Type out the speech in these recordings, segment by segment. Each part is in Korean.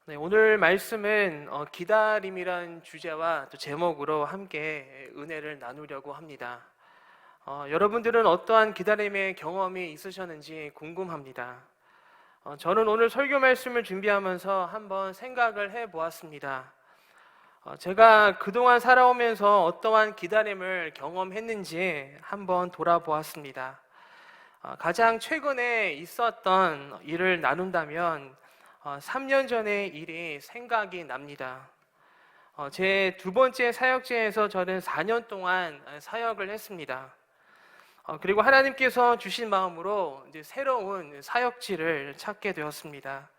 네, 오늘 말씀은 기다림이란 주제와 또 제목으로 함께 은혜를 나누려고 합니다. 여러분들은 어떠한 기다림의 경험이 있으셨는지 궁금합니다. 저는 오늘 설교 말씀을 준비하면서 한번 생각을 해보았습니다. 제가 그동안 살아오면서 어떠한 기다림을 경험했는지 한번 돌아보았습니다. 가장 최근에 있었던 일을 나눈다면 3년 전의 일이 생각이 납니다. 제 두 번째 사역지에서 저는 4년 동안 사역을 했습니다. 그리고 하나님께서 주신 마음으로 이제 새로운 사역지를 찾게 되었습니다.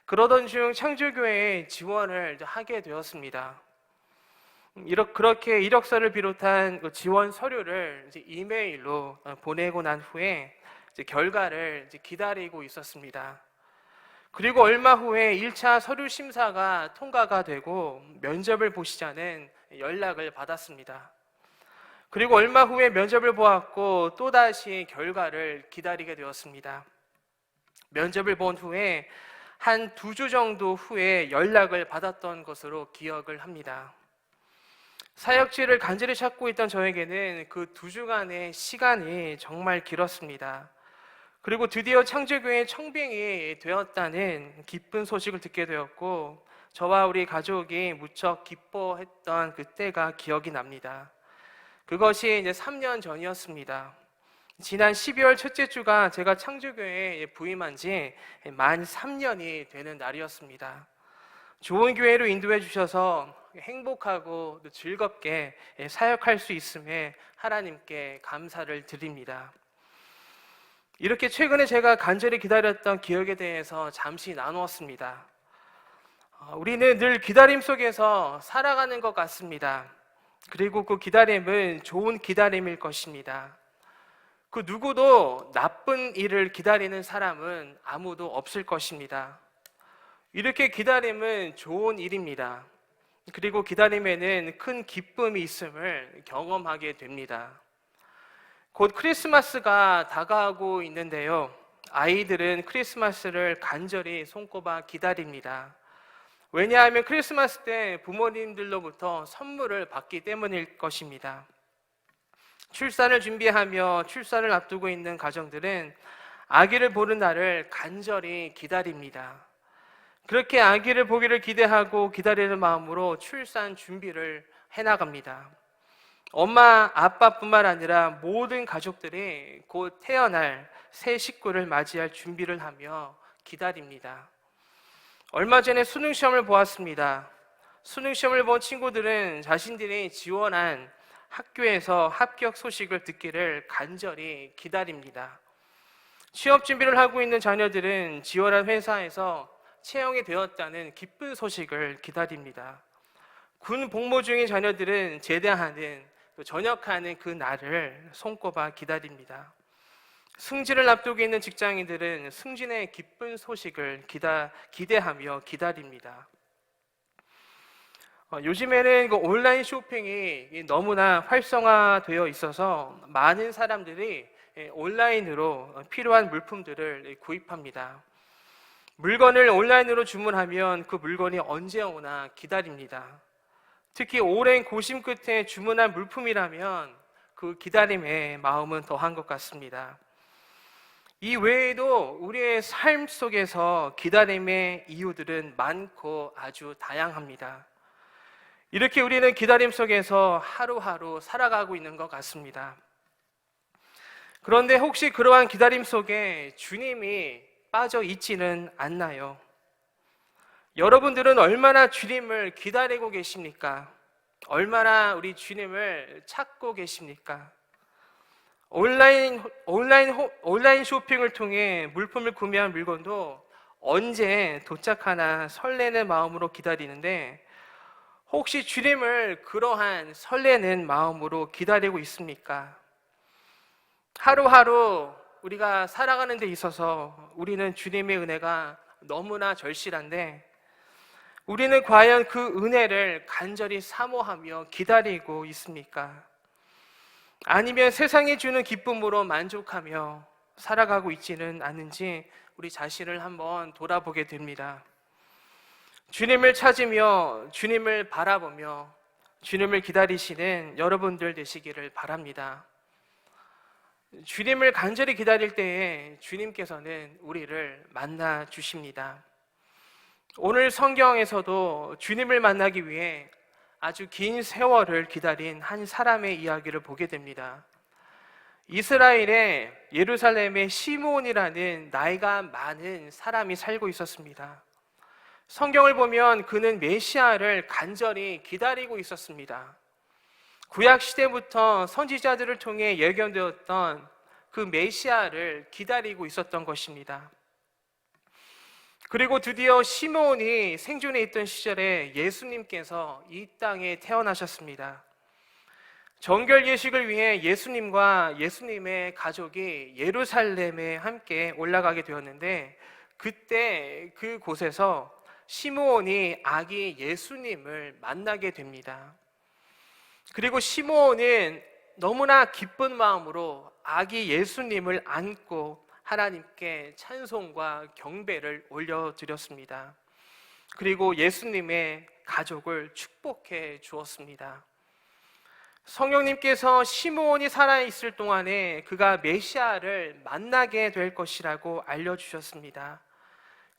그러던 중 창조교회에 지원을 하게 되었습니다. 그렇게 이력서를 비롯한 그 지원 서류를 이제 이메일로 보내고 난 후에 이제 결과를 이제 기다리고 있었습니다. 그리고 얼마 후에 1차 서류 심사가 통과가 되고 면접을 보시자는 연락을 받았습니다. 그리고 얼마 후에 면접을 보았고 또다시 결과를 기다리게 되었습니다. 면접을 본 후에 한 2주 정도 후에 연락을 받았던 것으로 기억을 합니다. 사역지를 간절히 찾고 있던 저에게는 그 2주간의 시간이 정말 길었습니다. 그리고 드디어 창조교회 청빙이 되었다는 기쁜 소식을 듣게 되었고 저와 우리 가족이 무척 기뻐했던 그때가 기억이 납니다. 그것이 이제 3년 전이었습니다. 지난 12월 첫째 주가 제가 창조교회에 부임한 지 만 3년이 되는 날이었습니다. 좋은 교회로 인도해 주셔서 행복하고 즐겁게 사역할 수 있음에 하나님께 감사를 드립니다. 이렇게 최근에 제가 간절히 기다렸던 기억에 대해서 잠시 나누었습니다. 우리는 늘 기다림 속에서 살아가는 것 같습니다. 그리고 그 기다림은 좋은 기다림일 것입니다. 그 누구도 나쁜 일을 기다리는 사람은 아무도 없을 것입니다. 이렇게 기다림은 좋은 일입니다. 그리고 기다림에는 큰 기쁨이 있음을 경험하게 됩니다. 곧 크리스마스가 다가오고 있는데요. 아이들은 크리스마스를 간절히 손꼽아 기다립니다. 왜냐하면 크리스마스 때 부모님들로부터 선물을 받기 때문일 것입니다. 출산을 준비하며 출산을 앞두고 있는 가정들은 아기를 보는 날을 간절히 기다립니다. 그렇게 아기를 보기를 기대하고 기다리는 마음으로 출산 준비를 해나갑니다. 엄마, 아빠뿐만 아니라 모든 가족들이 곧 태어날 새 식구를 맞이할 준비를 하며 기다립니다. 얼마 전에 수능 시험을 보았습니다. 수능 시험을 본 친구들은 자신들이 지원한 학교에서 합격 소식을 듣기를 간절히 기다립니다. 취업 준비를 하고 있는 자녀들은 지원한 회사에서 채용이 되었다는 기쁜 소식을 기다립니다. 군 복무 중인 자녀들은 제대하는 또 전역하는 그 날을 손꼽아 기다립니다. 승진을 앞두고 있는 직장인들은 승진의 기쁜 소식을 기대하며 기다립니다. 요즘에는 그 온라인 쇼핑이 너무나 활성화되어 있어서 많은 사람들이 온라인으로 필요한 물품들을 구입합니다. 물건을 온라인으로 주문하면 그 물건이 언제 오나 기다립니다. 특히 오랜 고심 끝에 주문한 물품이라면 그 기다림의 마음은 더한 것 같습니다. 이 외에도 우리의 삶 속에서 기다림의 이유들은 많고 아주 다양합니다. 이렇게 우리는 기다림 속에서 하루하루 살아가고 있는 것 같습니다. 그런데 혹시 그러한 기다림 속에 주님이 빠져 있지는 않나요? 여러분들은 얼마나 주님을 기다리고 계십니까? 얼마나 우리 주님을 찾고 계십니까? 온라인 쇼핑을 통해 물품을 구매한 물건도 언제 도착하나 설레는 마음으로 기다리는데 혹시 주님을 그러한 설레는 마음으로 기다리고 있습니까? 하루하루 우리가 살아가는 데 있어서 우리는 주님의 은혜가 너무나 절실한데 우리는 과연 그 은혜를 간절히 사모하며 기다리고 있습니까? 아니면 세상이 주는 기쁨으로 만족하며 살아가고 있지는 않은지 우리 자신을 한번 돌아보게 됩니다. 주님을 찾으며 주님을 바라보며 주님을 기다리시는 여러분들 되시기를 바랍니다. 주님을 간절히 기다릴 때에 주님께서는 우리를 만나 주십니다. 오늘 성경에서도 주님을 만나기 위해 아주 긴 세월을 기다린 한 사람의 이야기를 보게 됩니다. 이스라엘의 예루살렘에 시므온이라는 나이가 많은 사람이 살고 있었습니다. 성경을 보면 그는 메시아를 간절히 기다리고 있었습니다. 구약 시대부터 선지자들을 통해 예견되었던 그 메시아를 기다리고 있었던 것입니다. 그리고 드디어 시므온이 생존해 있던 시절에 예수님께서 이 땅에 태어나셨습니다. 정결 예식을 위해 예수님과 예수님의 가족이 예루살렘에 함께 올라가게 되었는데, 그때 그곳에서 시므온이 아기 예수님을 만나게 됩니다. 그리고 시므온은 너무나 기쁜 마음으로 아기 예수님을 안고 하나님께 찬송과 경배를 올려드렸습니다. 그리고 예수님의 가족을 축복해 주었습니다. 성령님께서 시므온이 살아있을 동안에 그가 메시아를 만나게 될 것이라고 알려주셨습니다.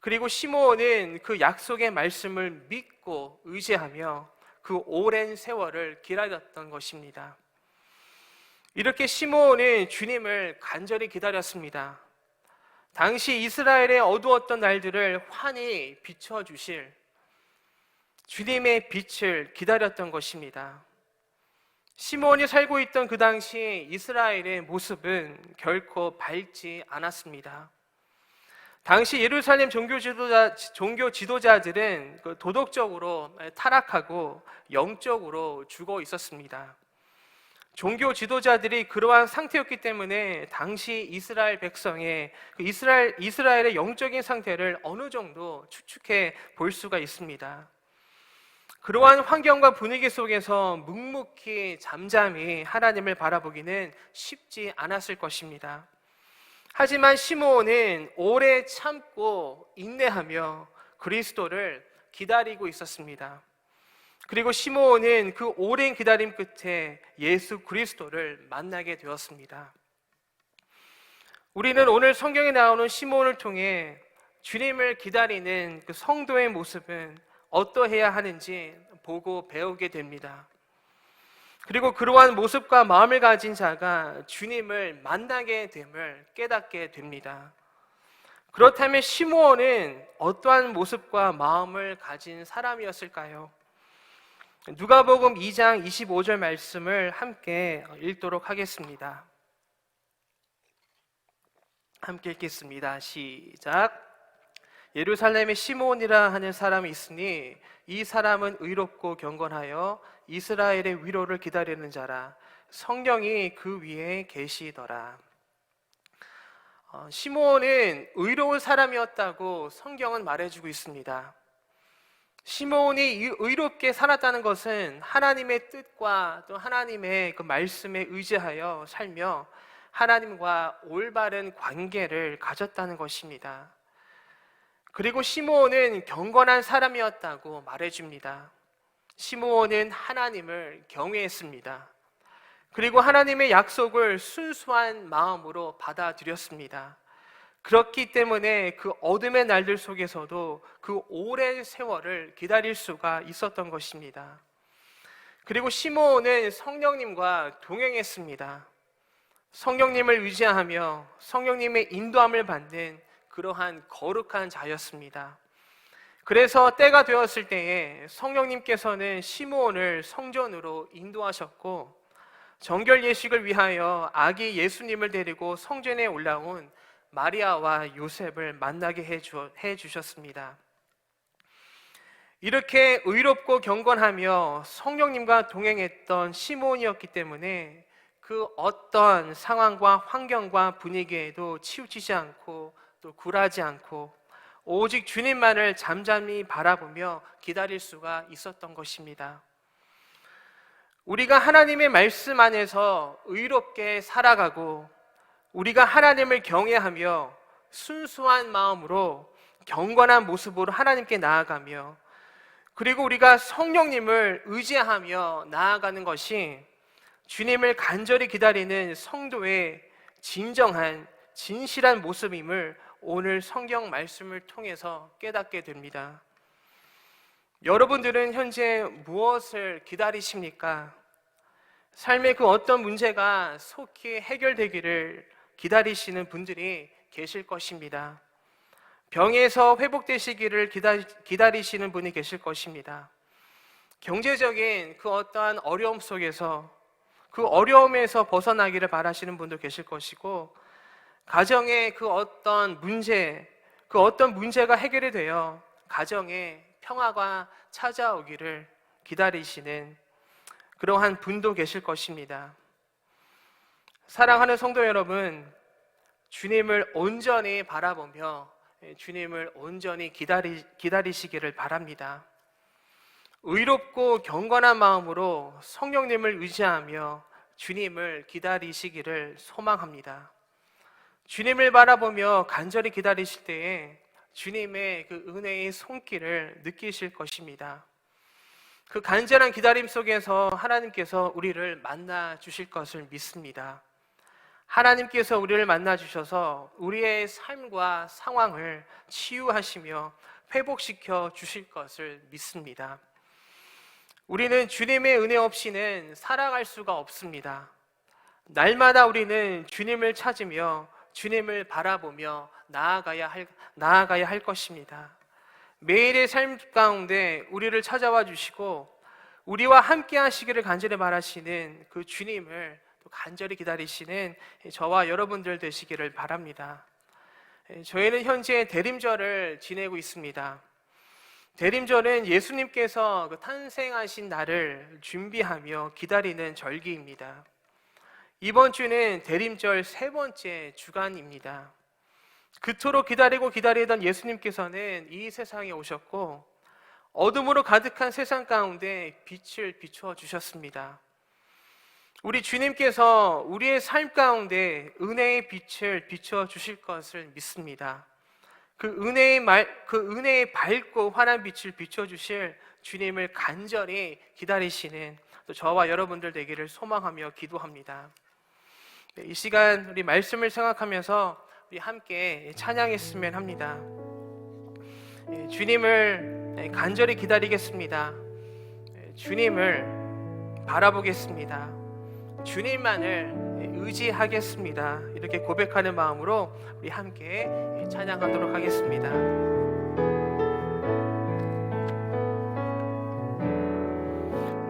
그리고 시므온은 그 약속의 말씀을 믿고 의지하며 그 오랜 세월을 기다렸던 것입니다. 이렇게 시므온은 주님을 간절히 기다렸습니다. 당시 이스라엘의 어두웠던 날들을 환히 비춰주실 주님의 빛을 기다렸던 것입니다. 시므온이 살고 있던 그 당시 이스라엘의 모습은 결코 밝지 않았습니다. 당시 예루살렘 종교 지도자들은 도덕적으로 타락하고 영적으로 죽어 있었습니다. 종교 지도자들이 그러한 상태였기 때문에 당시 이스라엘 백성의 이스라엘의 영적인 상태를 어느 정도 추측해 볼 수가 있습니다. 그러한 환경과 분위기 속에서 묵묵히 잠잠히 하나님을 바라보기는 쉽지 않았을 것입니다. 하지만 시므온은 오래 참고 인내하며 그리스도를 기다리고 있었습니다. 그리고 시므온은 그 오랜 기다림 끝에 예수 그리스도를 만나게 되었습니다. 우리는 오늘 성경에 나오는 시므온을 통해 주님을 기다리는 그 성도의 모습은 어떠해야 하는지 보고 배우게 됩니다. 그리고 그러한 모습과 마음을 가진 자가 주님을 만나게 됨을 깨닫게 됩니다. 그렇다면 시므온은 어떠한 모습과 마음을 가진 사람이었을까요? 누가복음 2장 25절 말씀을 함께 읽도록 하겠습니다. 함께 읽겠습니다. 시작. 예루살렘에 시므온이라 하는 사람이 있으니 이 사람은 의롭고 경건하여 이스라엘의 위로를 기다리는 자라. 성령이 그 위에 계시더라. 시므온은 의로운 사람이었다고 성경은 말해주고 있습니다. 시므온이 의롭게 살았다는 것은 하나님의 뜻과 또 하나님의 그 말씀에 의지하여 살며 하나님과 올바른 관계를 가졌다는 것입니다. 그리고 시므온은 경건한 사람이었다고 말해줍니다. 시므온은 하나님을 경외했습니다. 그리고 하나님의 약속을 순수한 마음으로 받아들였습니다. 그렇기 때문에 그 어둠의 날들 속에서도 그 오랜 세월을 기다릴 수가 있었던 것입니다. 그리고 시므온은 성령님과 동행했습니다. 성령님을 의지하며 성령님의 인도함을 받는 그러한 거룩한 자였습니다. 그래서 때가 되었을 때에 성령님께서는 시므온을 성전으로 인도하셨고 정결 예식을 위하여 아기 예수님을 데리고 성전에 올라온 마리아와 요셉을 만나게 해 주셨습니다. 이렇게 의롭고 경건하며 성령님과 동행했던 시므온이었기 때문에 그 어떤 상황과 환경과 분위기에도 치우치지 않고 또 굴하지 않고 오직 주님만을 잠잠히 바라보며 기다릴 수가 있었던 것입니다. 우리가 하나님의 말씀 안에서 의롭게 살아가고 우리가 하나님을 경외하며 순수한 마음으로 경건한 모습으로 하나님께 나아가며 그리고 우리가 성령님을 의지하며 나아가는 것이 주님을 간절히 기다리는 성도의 진정한 진실한 모습임을 오늘 성경 말씀을 통해서 깨닫게 됩니다. 여러분들은 현재 무엇을 기다리십니까? 삶의 그 어떤 문제가 속히 해결되기를 기다리시는 분들이 계실 것입니다. 병에서 회복되시기를 기다리시는 분이 계실 것입니다. 경제적인 그 어떠한 어려움 속에서 그 어려움에서 벗어나기를 바라시는 분도 계실 것이고, 가정의 그 어떤 문제가 해결이 되어 가정에 평화가 찾아오기를 기다리시는 그러한 분도 계실 것입니다. 사랑하는 성도 여러분, 주님을 온전히 바라보며 주님을 온전히 기다리시기를 바랍니다. 의롭고 경건한 마음으로 성령님을 의지하며 주님을 기다리시기를 소망합니다. 주님을 바라보며 간절히 기다리실 때에 주님의 그 은혜의 손길을 느끼실 것입니다. 그 간절한 기다림 속에서 하나님께서 우리를 만나 주실 것을 믿습니다. 하나님께서 우리를 만나 주셔서 우리의 삶과 상황을 치유하시며 회복시켜 주실 것을 믿습니다. 우리는 주님의 은혜 없이는 살아갈 수가 없습니다. 날마다 우리는 주님을 찾으며 주님을 바라보며 나아가야 할 것입니다. 매일의 삶 가운데 우리를 찾아와 주시고 우리와 함께 하시기를 간절히 바라시는 그 주님을 또 간절히 기다리시는 저와 여러분들 되시기를 바랍니다. 저희는 현재 대림절을 지내고 있습니다. 대림절은 예수님께서 그 탄생하신 날을 준비하며 기다리는 절기입니다. 이번 주는 대림절 3번째 주간입니다. 그토록 기다리던 예수님께서는 이 세상에 오셨고 어둠으로 가득한 세상 가운데 빛을 비추어 주셨습니다. 우리 주님께서 우리의 삶 가운데 은혜의 빛을 비추어 주실 것을 믿습니다. 그 은혜의 밝고 환한 빛을 비추어 주실 주님을 간절히 기다리시는 또 저와 여러분들 되기를 소망하며 기도합니다. 이 시간 우리 말씀을 생각하면서 우리 함께 찬양했으면 합니다. 주님을 간절히 기다리겠습니다. 주님을 바라보겠습니다. 주님만을 의지하겠습니다. 이렇게 고백하는 마음으로 우리 함께 찬양하도록 하겠습니다.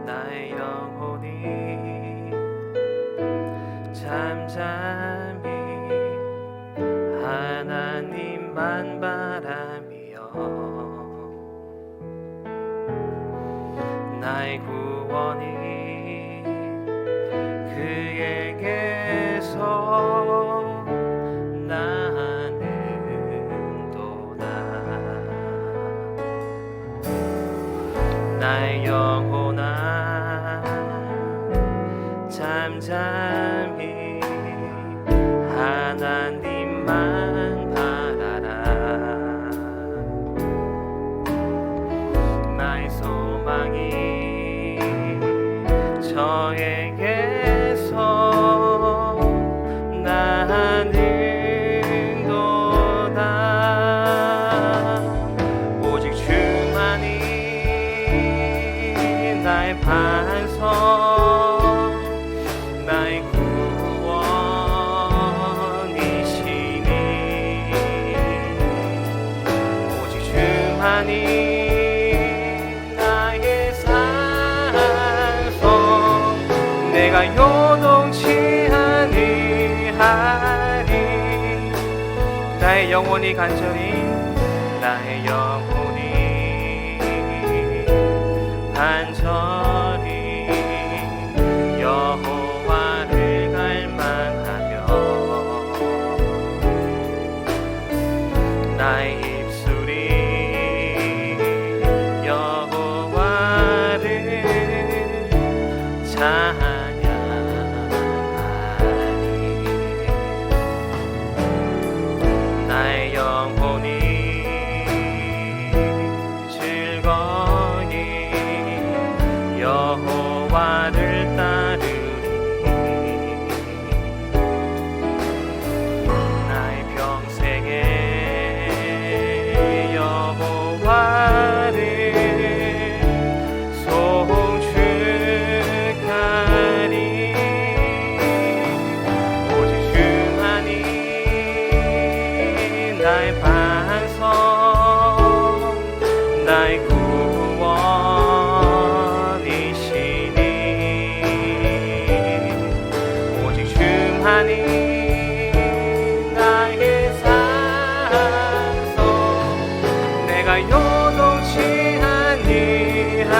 나의 영혼이 잠잠히 하나님만 바라며 나의 구원이 그에게서 나는도다. 나의 영혼아 잠잠히 하나님만 바라라. 나의 소망이 저에게서 나는도다. 오직 주만이 나의 반석 나의 구원이시니 오직 주만이 나의 산성 내가 요동치 아니하리. 나의 영혼이 간절히 나의 영혼이 간절히 여호와를 갈망하며 나의 입술이 여호와를 찬양하리. 나의 영혼이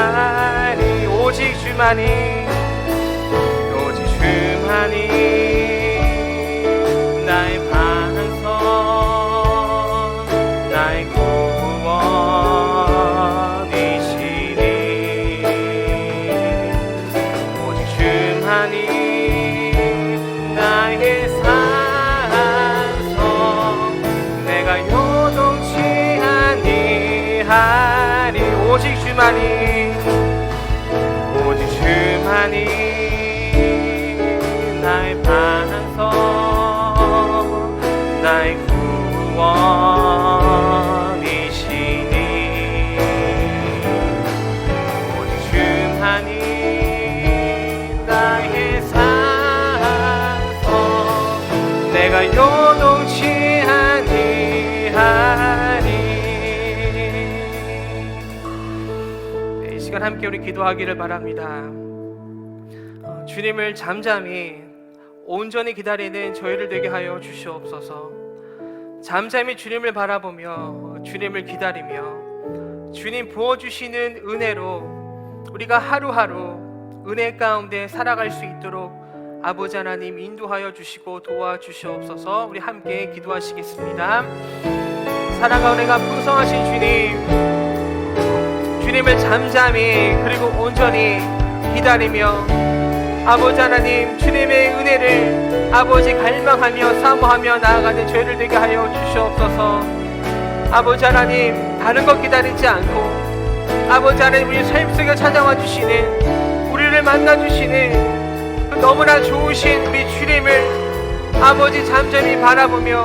하리. 오직 주만이, 오직 주만이 나의 반석, 나의 구원이시니. 오직 주만이 나의 산성, 내가 요동치 아니하리. 오직 주만이, 오직 주만이 나의 반석, 나의 구원이시니. 오직 주만이 나의 산성, 내가 요동치 아니하리. 이 시간 함께 우리 기도하기를 바랍니다. 주님을 잠잠히 온전히 기다리는 저희를 되게 하여 주시옵소서. 잠잠히 주님을 바라보며 주님을 기다리며 주님 부어주시는 은혜로 우리가 하루하루 은혜 가운데 살아갈 수 있도록 아버지 하나님 인도하여 주시고 도와주시옵소서. 우리 함께 기도하시겠습니다. 사랑과 은혜가 풍성하신 주님, 주님을 잠잠히 그리고 온전히 기다리며 아버지 하나님 주님의 은혜를 아버지 갈망하며 사모하며 나아가는 저희를 되게 하여 주시옵소서. 아버지 하나님 다른 것 기다리지 않고 아버지 하나님 우리 삶 속에 찾아와 주시는, 우리를 만나 주시는 그 너무나 좋으신 우리 주님을 아버지 잠잠히 바라보며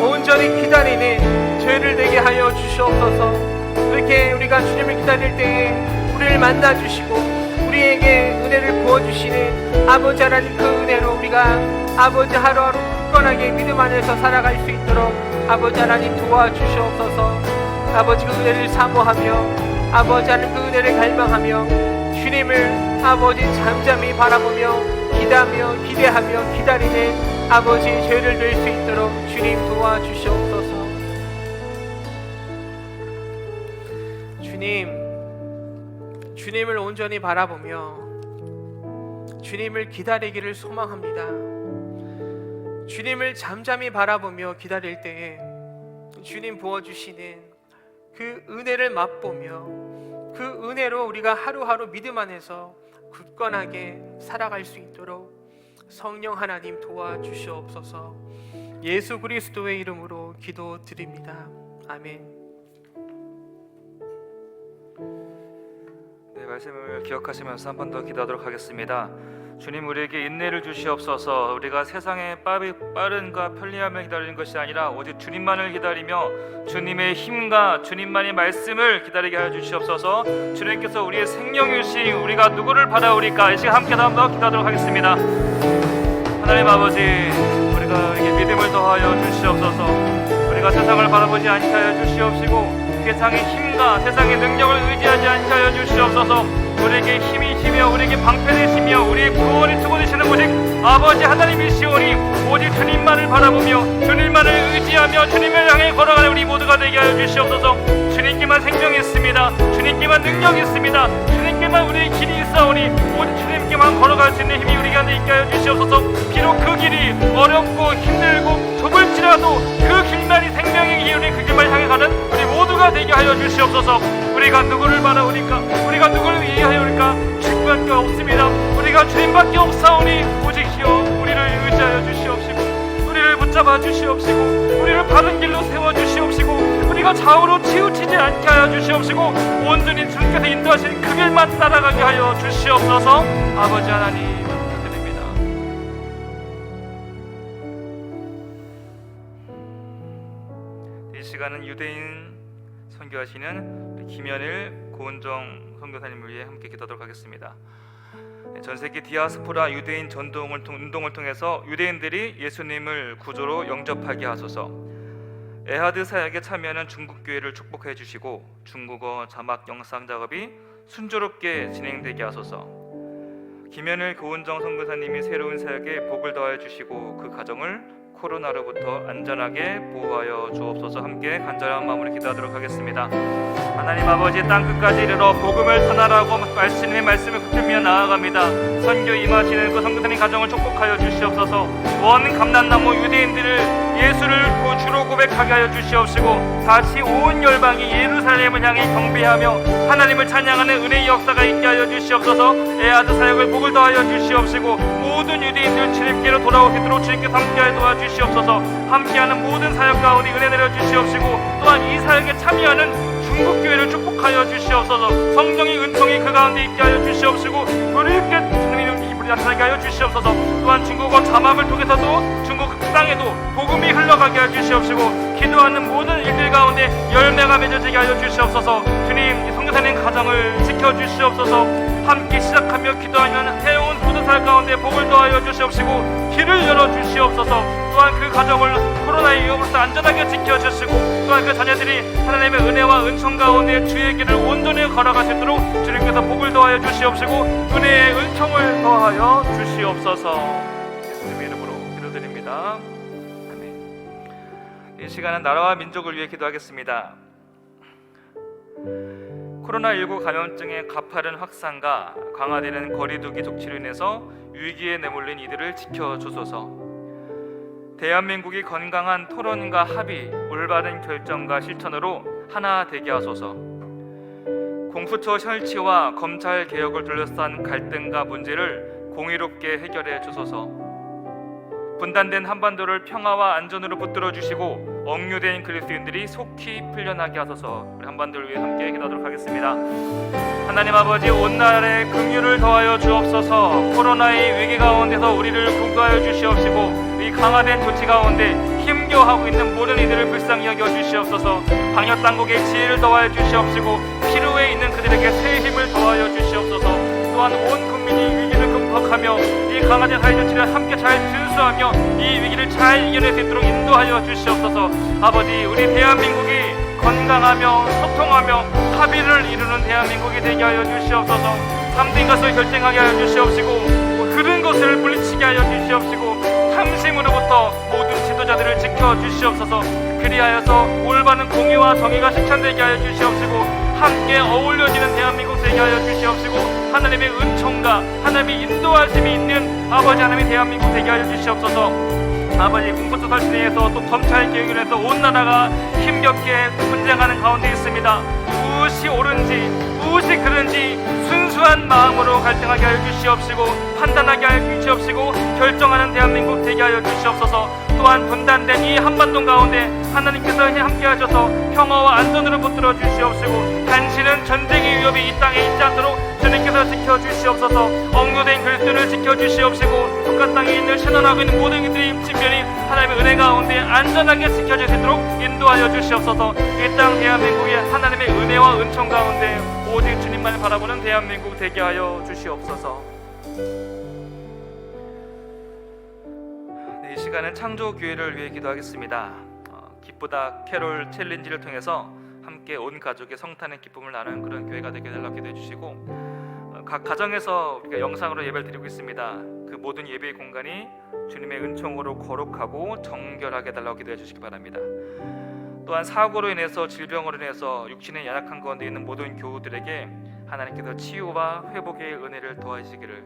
온전히 기다리는 저희를 되게 하여 주시옵소서. 이렇게 우리가 주님을 기다릴 때에 우리를 만나 주시고 우리에게 은혜를 부어주시는 아버지 하나님, 그 은혜로 우리가 아버지 하루하루 굳건하게 믿음 안에서 살아갈 수 있도록 아버지 하나님 도와주시옵소서. 아버지 그 은혜를 사모하며 아버지 하나님 그 은혜를 갈망하며 주님을 아버지 잠잠히 바라보며 기대하며 기다리는 아버지 저희를 될 수 있도록 주님 도와주시옵소서. 주님을 온전히 바라보며 주님을 기다리기를 소망합니다. 주님을 잠잠히 바라보며 기다릴 때에 주님 부어주시는 그 은혜를 맛보며 그 은혜로 우리가 하루하루 믿음 안에서 굳건하게 살아갈 수 있도록 성령 하나님 도와주시옵소서. 예수 그리스도의 이름으로 기도드립니다. 아멘. 말씀을 기억하시면서 한 번 더 기도하도록 하겠습니다. 주님, 우리에게 인내를 주시옵소서. 우리가 세상의 빠른과 편리함을 기다리는 것이 아니라 오직 주님만을 기다리며 주님의 힘과 주님만의 말씀을 기다리게 하여 주시옵소서. 주님께서 우리의 생명이신 우리가 누구를 바라오리까? 이 시간 함께 한 번 더 기도하도록 하겠습니다. 하나님 아버지, 우리에게 믿음을 더하여 주시옵소서. 우리가 세상을 바라보지 않게 하여 주시옵시고 세상의 힘과 세상의 능력을 의지하지 않게 하여 주시옵소서. 우리에게 힘이시며 우리에게 방패되시며 우리의 구원이 투고되시는 오직 아버지 하나님이시오니 오직 주님만을 바라보며 주님만을 의지하며 주님을 향해 걸어가는 우리 모두가 되게 하여 주시옵소서. 주님께만 생명이 있습니다. 주님께만 능력이 있습니다. 주님께만 우리의 길이 있사오니 오직 주님께만 걸어갈 수 있는 힘이 우리 안에 있게 하여 주시옵소서. 비록 그 길이 어렵고 힘들고 좁을지라도 그 길만이 생명의 길이 그 길만 향해 가는 우리 모두가 되게 하여 주시옵소서. 우리가 누구를 바라오니까, 우리가 누구를 이해하오니까 주님밖에 없습니다. 우리가 주님밖에 없사오니 오직시오 우리를 의지하여 주시옵시고 우리를 붙잡아 주시옵시고 우리를 바른 길로 세워 주시옵시고 우리가 좌우로 치우치지 않게 하여 주시옵시고 온전히 주님께서 인도하신 그 길만 따라가게 하여 주시옵소서. 아버지 하나님 드립니다. 이 시간은 유대인 선교하시는 김현일 고은정 선교사님을 위해 함께 기도하도록 하겠습니다. 전 세계 디아스포라 유대인 운동을 통해서 유대인들이 예수님을 구주로 영접하게 하소서. 에하드 사역에 참여하는 중국 교회를 축복해 주시고 중국어 자막 영상 작업이 순조롭게 진행되게 하소서. 김현일 고은정 선교사님이 새로운 사역에 복을 더하여 주시고 그 가정을 코로나로부터 안전하게 보호하여 주옵소서. 함께 간절한 마음으로 기도하도록 하겠습니다. 하나님 아버지, 땅끝까지 이르러 복음을 전하라고 말씀의 말씀을 붙들며 나아갑니다. 선교 임하시는 그 선교사님 가정을 축복하여 주시옵소서. 원 감람나무 유대인들을 예수를 주로 고백하게 하여 주시옵시고, 다시 온 열방이 예루살렘을 향해 경배하며 하나님을 찬양하는 은혜의 역사가 있게 하여 주시옵소서. 애아드 사역을 복을 더하여 주시옵시고, 모든 유대인들 주님께로 돌아오시도록 주님께서 함께하여 도와주시옵소서. 함께하는 모든 사역 가운데 은혜 내려 주시옵시고, 또한 이 사역에 참여하는 중국교회를 축복하여 주시옵소서. 성령의 은총이 그 가운데 있게 하여 주시옵시고, 그렇게 주님의 이름을 나타나게 하여 주시옵소서. 또한 중국어 자막을 통해서도 중국 땅에도 복음이 흘러가게 하여 주시옵시고, 기도하는 모든 일들 가운데 열매가 맺어지게 하여 주시옵소서. 주님, 선교사님 가정을 지켜주시옵소서. 함께 시작하며 기도하면 해온 모든 살 가운데 복을 더하여 주시옵시고, 길을 열어주시옵소서. 또한 그 가정을 코로나의 위험으로서 안전하게 지켜주시고, 또한 그 자녀들이 하나님의 은혜와 은총 가운데 주의 길을 온전히 걸어갈 수 있도록 주님께서 복을 더하여 주시옵시고, 은혜의 은총을 더하여 주시옵소서. 예수님의 이름으로 기도드립니다. 아멘. 이 시간은 나라와 민족을 위해 기도하겠습니다. 코로나19 감염증의 가파른 확산과 강화되는 거리두기 조치로 인해서 위기에 내몰린 이들을 지켜주소서. 대한민국이 건강한 토론과 합의, 올바른 결정과 실천으로 하나 되게 하소서. 공수처 설치와 검찰 개혁을 둘러싼 갈등과 문제를 공의롭게 해결해 주소서. 분단된 한반도를 평화와 안전으로 붙들어 주시고, 억류된 그리스도인들이 속히 풀려나게 하소서. 우리 한반도를 위해 함께 기도하도록 하겠습니다. 하나님 아버지, 온 나라에 긍휼을 더하여 주옵소서. 코로나의 위기 가운데서 우리를 구하여 주시옵시고, 이 강화된 조치 가운데 힘겨워하고 있는 모든 이들을 불쌍히 여겨 주시옵소서. 방역 당국의 지혜를 더하여 주시옵시고, 필요에 있는 그들에게 새 힘을 더하여 주시옵소서. 또한 온 국민이 위기를 극복하며 이 강화된 사회 조치를 함께 잘 준수하며 이 위기를 잘 이겨낼 수 있도록 인도하여 주시옵소서. 아버지, 우리 대한민국이 건강하며 소통하며 합의를 이루는 대한민국이 되게 하여 주시옵소서. 참된 것을 결정하게 하여 주시옵시고, 그른 것을 물리치게 하여 주시옵시고, 탐심으로부터 모든 지도자들을 지켜주시옵소서. 그리하여서 올바른 공의와 정의가 실천되게 하여 주시옵시고, 함께 어울려지는 대한민국 되게 하여 주시옵시고, 하나님의 은총과 하나님의 인도하심이 있는 아버지 하나님의 대한민국 되게 하여 주시옵소서. 아버지, 공수처 설치에서 또 검찰 개혁을 해서 온 나라가 힘겹게 분쟁하는 가운데 있습니다. 무엇이 옳은지 무엇이 그른지 순수한 마음으로 갈등하게 하여 주시옵시고, 판단하게 하여 주시옵시고, 결정하는 대한민국 되게 하여 주시옵소서. 또한 분단된 이 한반도 가운데 하나님께서 함께 하셔서 평화와 안전으로 붙들어 주시옵시고, 단시는 전쟁의 위협이 이 땅에 있지 않도록 주님께서 지켜주시옵소서. 억류된 그리스도를 지켜주시옵시고, 북한 땅에 있는 신원하고 있는 모든 이들의 신변이 하나님의 은혜 가운데 안전하게 지켜질 수 있도록 인도하여 주시옵소서. 이 땅 대한민국이 하나님의 은혜와 은총 가운데 오직 주님만을 바라보는 대한민국 되게 하여 주시옵소서. 이 시간은 창조교회를 위해 기도하겠습니다. 기쁘다 캐롤 챌린지를 통해서 함께 온 가족의 성탄의 기쁨을 나누는 그런 교회가 되게 해달라고 기도해 주시고, 각 가정에서 우리가 영상으로 예배를 드리고 있습니다. 그 모든 예배의 공간이 주님의 은총으로 거룩하고 정결하게 해달라고 기도해 주시기 바랍니다. 또한 사고로 인해서 질병으로 인해서 육신의 연약한 가운데 있는 모든 교우들에게 하나님께서 치유와 회복의 은혜를 더하시기를,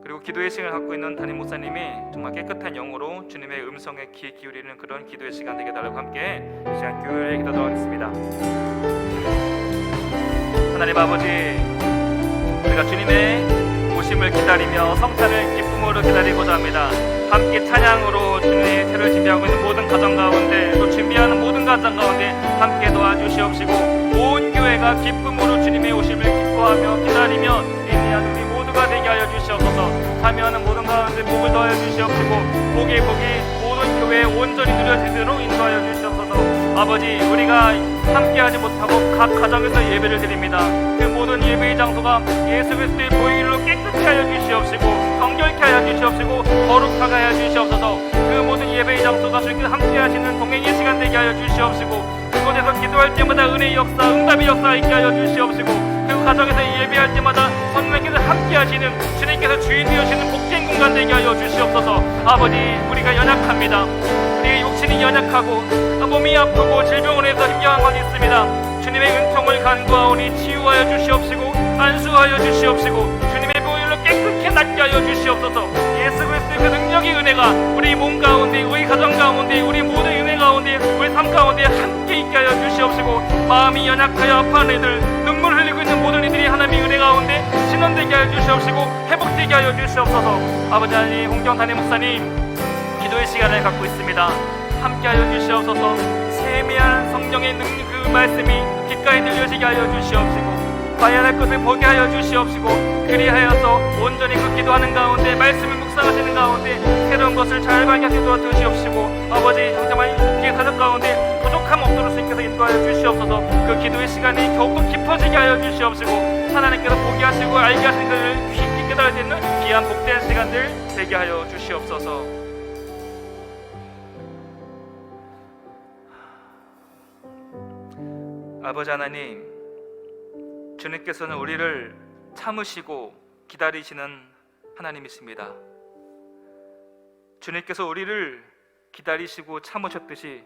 그리고 기도의 시간을 갖고 있는 담임 목사님이 정말 깨끗한 영으로 주님의 음성에 귀 기울이는 그런 기도의 시간 되게 달라고 함께 이 시간 교회에 기도하도록 하겠습니다. 하나님 아버지, 우리가 주님의 오심을 기다리며 성탄을 기쁨으로 기다리고자 합니다. 함께 찬양으로 주님의 새를 준비하고 있는 모든 가정 가운데, 또 준비하는 모든 가정 가운데 함께 도와주시옵시고, 온 교회가 기쁨으로 주님의 오심을 기뻐하며 기다리며 인내하는 우리 모두가 되게 하여 주시옵소서. 참여하는 모든 가운데 복을 더하여 주시옵시고, 복이 모든 교회에 온전히 누려지도록 인도하여 주시옵소서. 아버지, 우리가 함께하지 못하고 각 가정에서 예배를 드립니다. 그 모든 예배의 장소가 예수 그리스도의 보혈로 깨끗게 하여 주시옵시고, 정결케 하여 주시옵시고, 거룩하게 하여 주시옵소서. 그 모든 예배의 장소가 주님께서 함께하시는 동행의 시간 되게 하여 주시옵시고, 그곳에서 기도할 때마다 은혜의 역사, 응답의 역사 있게 하여 주시옵시고, 그 가정에서 예배할 때마다 성령께서 함께하시는 주님께서 주인 되시는 복된 공간 되게 하여 주시옵소서. 아버지, 우리가 연약합니다. 우리의 육신이 연약하고 몸이 아프고 질병을 해서 힘겨운 것이 있습니다. 주님의 은총을 간구하오니 치유하여 주시옵시고 안수하여 주시옵시고 주님의 보혈로 깨끗게 낫게 하여 주시옵소서. 예수 그리스도의 그 능력의 은혜가 우리 몸 가운데, 우리 가정 가운데, 우리 모든 은혜 가운데, 우리 삶 가운데 함께 있게 하여 주시옵시고, 마음이 연약하여 아파하는 이들, 눈물 흘리고 있는 모든 이들이 하나님의 은혜 가운데 신원되게 하여 주시옵시고 회복되게 하여 주시옵소서. 아버지 하나님, 홍경 담임 목사님 기도의 시간을 갖고 있습니다. 함께 하여 주시옵소서. 세미한 성령의 그 말씀이 귓가에 들려지게 하여 주시옵시고, 봐야 할 것을 보게 하여 주시옵시고, 그리하여서 온전히 그 기도하는 가운데, 말씀을 묵상하시는 가운데 새로운 것을 잘 발견하게 도와주시옵시고, 아버지 정말 기의 사역 가운데 부족함 없도록 주님께서 인도하여 주시옵소서. 그 기도의 시간이 더욱더 깊어지게 하여 주시옵시고, 하나님께서 보게 하시고 알게 하시는 것을 깊이 깨달을 수 있는 귀한 복된 시간들 되게 하여 주시옵소서. 아버지 하나님, 주님께서는 우리를 참으시고 기다리시는 하나님이십니다. 주님께서 우리를 기다리시고 참으셨듯이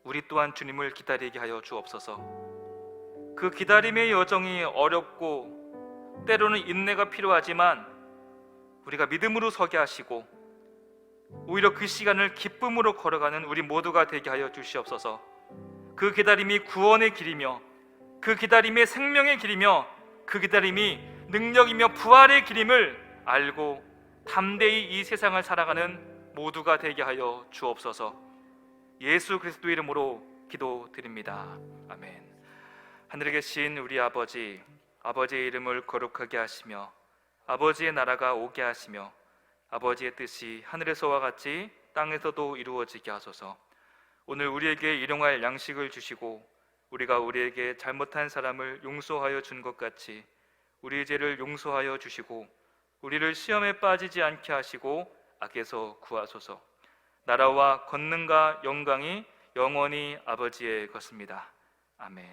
우리 또한 주님을 기다리게 하여 주옵소서. 그 기다림의 여정이 어렵고 때로는 인내가 필요하지만 우리가 믿음으로 서게 하시고 오히려 그 시간을 기쁨으로 걸어가는 우리 모두가 되게 하여 주시옵소서. 그 기다림이 구원의 길이며, 그 기다림이 생명의 길이며, 그 기다림이 능력이며 부활의 길임을 알고 담대히 이 세상을 살아가는 모두가 되게 하여 주옵소서. 예수 그리스도 이름으로 기도드립니다. 아멘. 하늘에 계신 우리 아버지, 아버지의 이름을 거룩하게 하시며 아버지의 나라가 오게 하시며 아버지의 뜻이 하늘에서와 같이 땅에서도 이루어지게 하소서. 오늘 우리에게 일용할 양식을 주시고 우리가 우리에게 잘못한 사람을 용서하여 준 것 같이 우리의 죄를 용서하여 주시고 우리를 시험에 빠지지 않게 하시고 악에서 구하소서. 나라와 권능과 영광이 영원히 아버지의 것입니다. 아멘.